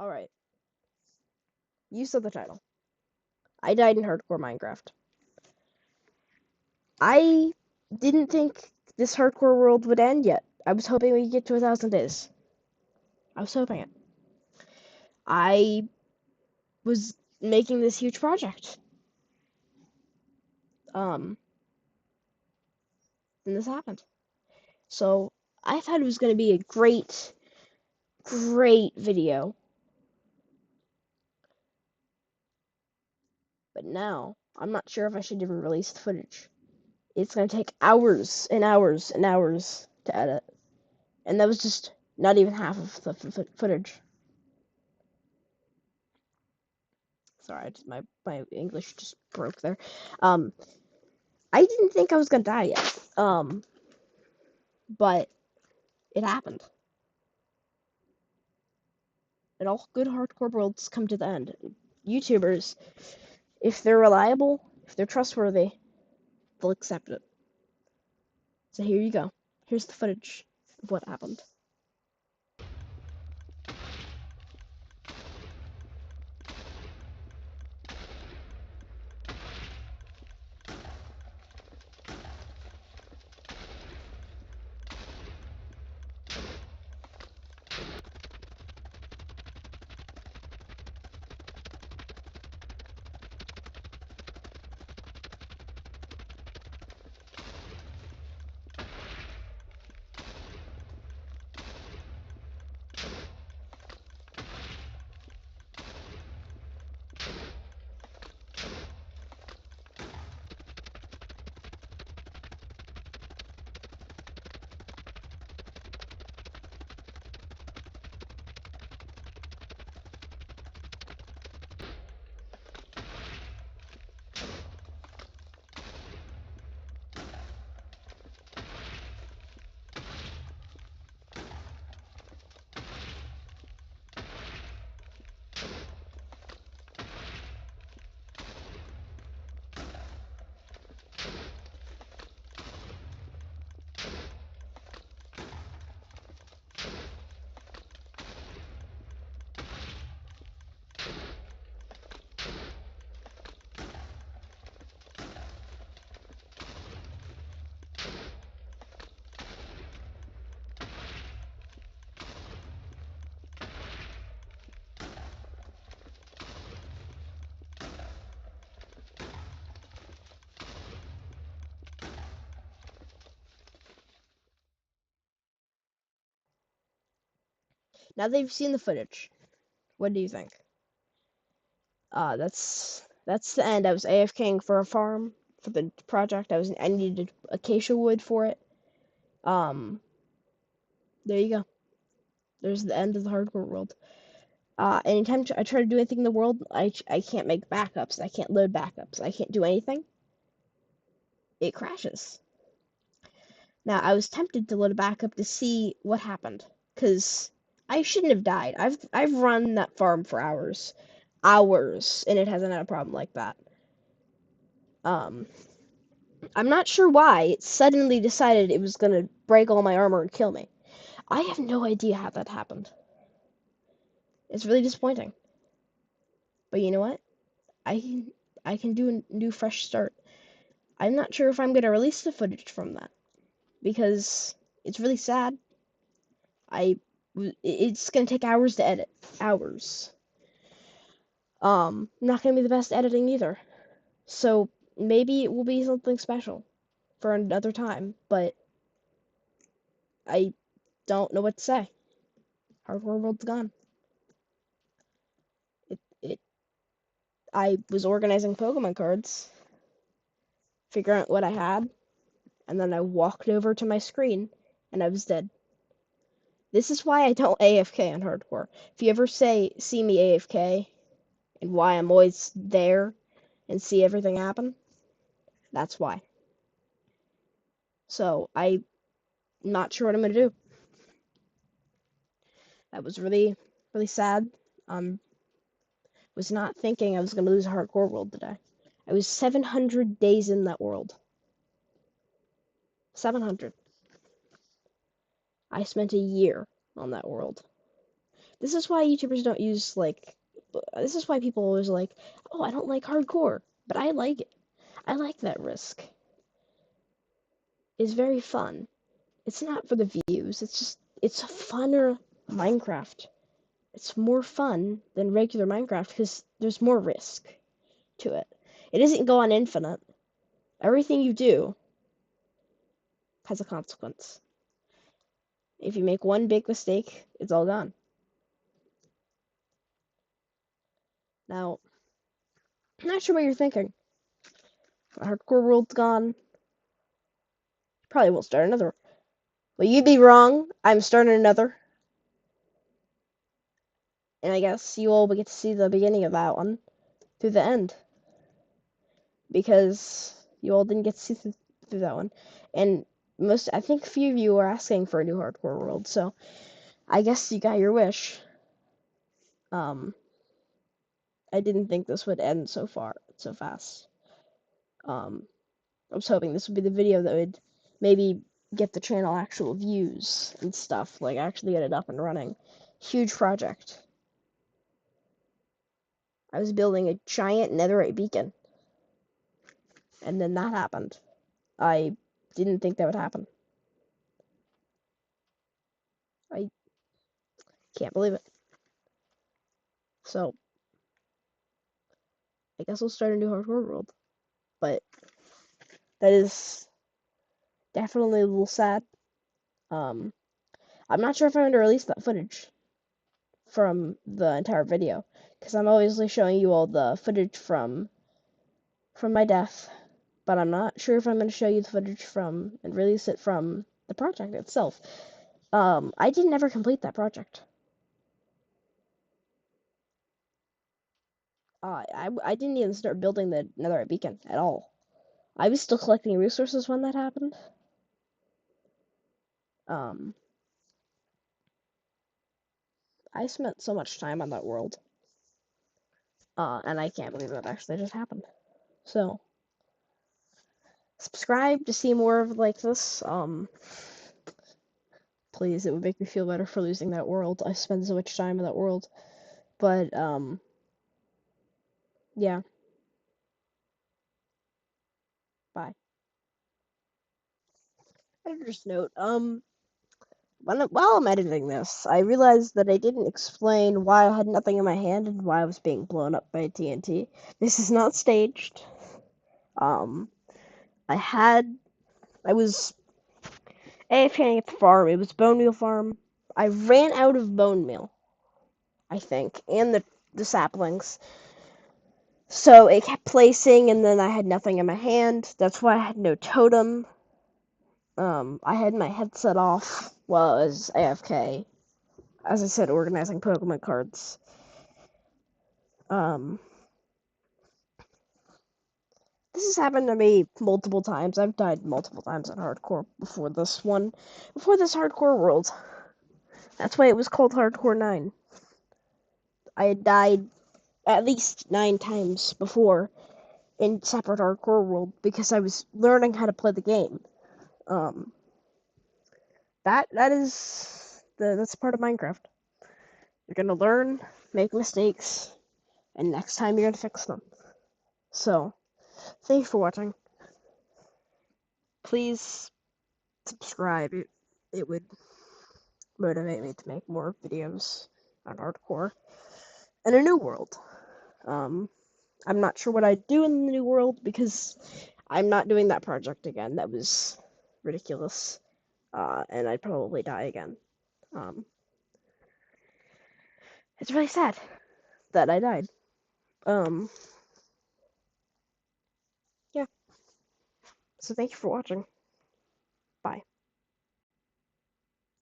Alright, you said the title. I died in hardcore Minecraft. I didn't think this hardcore world would end yet. I was hoping we'd get to 1,000 days. I was hoping it. I was making this huge project. And this happened. So I thought it was going to be a great video. But now, I'm not sure if I should even release the footage. It's going to take hours and hours and hours to edit. And that was just not even half of the footage. Sorry, my English just broke there. I didn't think I was going to die yet. But it happened. And all good hardcore worlds come to the end. YouTubers, if they're reliable, if they're trustworthy, they'll accept it. So here you go. Here's the footage of what happened. Now that you've seen the footage, what do you think? That's the end. I was AFKing for a farm for the project. I needed acacia wood for it. There you go. There's the end of the hardcore world. Anytime I try to do anything in the world, I can't make backups. I can't load backups. I can't do anything. It crashes. Now, I was tempted to load a backup to see what happened, because I shouldn't have died. I've run that farm for hours. Hours, and it hasn't had a problem like that. Um, I'm not sure why it suddenly decided it was gonna break all my armor and kill me. I have no idea how that happened. It's really disappointing. But you know what? I can do a new fresh start. I'm not sure if I'm gonna release the footage from that because it's really sad. It's gonna take hours to edit. Hours. Not gonna be the best editing either. So maybe it will be something special for another time, but I don't know what to say. Hardcore World's gone. It I was organizing Pokemon cards, figuring out what I had, and then I walked over to my screen and I was dead. This is why I don't AFK on hardcore. If you ever see me AFK and why I'm always there and see everything happen, that's why. So I'm not sure what I'm gonna do. That was really, really sad. Was not thinking I was gonna lose a hardcore world today. I was 700 days in that world. 700. I spent a year on that world. This is why YouTubers don't use like. This is why people always like, oh, I don't like hardcore, but I like it. I like that risk. It's very fun. It's not for the views. It's a funner Minecraft. It's more fun than regular Minecraft because there's more risk to it. It doesn't go on infinite. Everything you do has a consequence. If you make one big mistake, it's all gone. Now, I'm not sure what you're thinking. Hardcore world's gone. Probably won't start another. Well, you'd be wrong. I'm starting another. And I guess you all will get to see the beginning of that one through the end. Because you all didn't get to see through that one. And I think a few of you were asking for a new hardcore world, so I guess you got your wish. I didn't think this would end so fast. I was hoping this would be the video that would maybe get the channel actual views and stuff, like actually get it up and running. Huge project. I was building a giant netherite beacon, and then that happened. I didn't think that would happen. I can't believe it. So, I guess we'll start a new hardcore world. But that is definitely a little sad. I'm not sure if I'm going to release that footage from the entire video, because I'm obviously showing you all the footage from my death, but I'm not sure if I'm going to show you the footage from and release it from the project itself. I didn't ever complete that project. I didn't even start building the netherite beacon at all. I was still collecting resources when that happened. I spent so much time on that world. And I can't believe that actually just happened. So, subscribe to see more of like this. Please, it would make me feel better for losing that world. I spent so much time in that world. But, yeah. Bye. Editor's note. While I'm editing this, I realized that I didn't explain why I had nothing in my hand and why I was being blown up by TNT. This is not staged. Um, I was AFKing at the farm. It was bone meal farm. I ran out of bone meal, I think, and the saplings. So it kept placing, and then I had nothing in my hand. That's why I had no totem. I had my headset off while I was AFK. As I said, organizing Pokemon cards. This has happened to me multiple times. I've died multiple times in hardcore before this hardcore world. That's why it was called Hardcore 9. I had died at least 9 times before in separate hardcore world because I was learning how to play the game. That's part of Minecraft. You're gonna learn, make mistakes, and next time you're gonna fix them. So, thanks for watching. Please subscribe. It would motivate me to make more videos on hardcore and a new world. I'm not sure what I'd do in the new world because I'm not doing that project again. That was ridiculous. And I'd probably die again. It's really sad that I died. Yeah. So thank you for watching. Bye.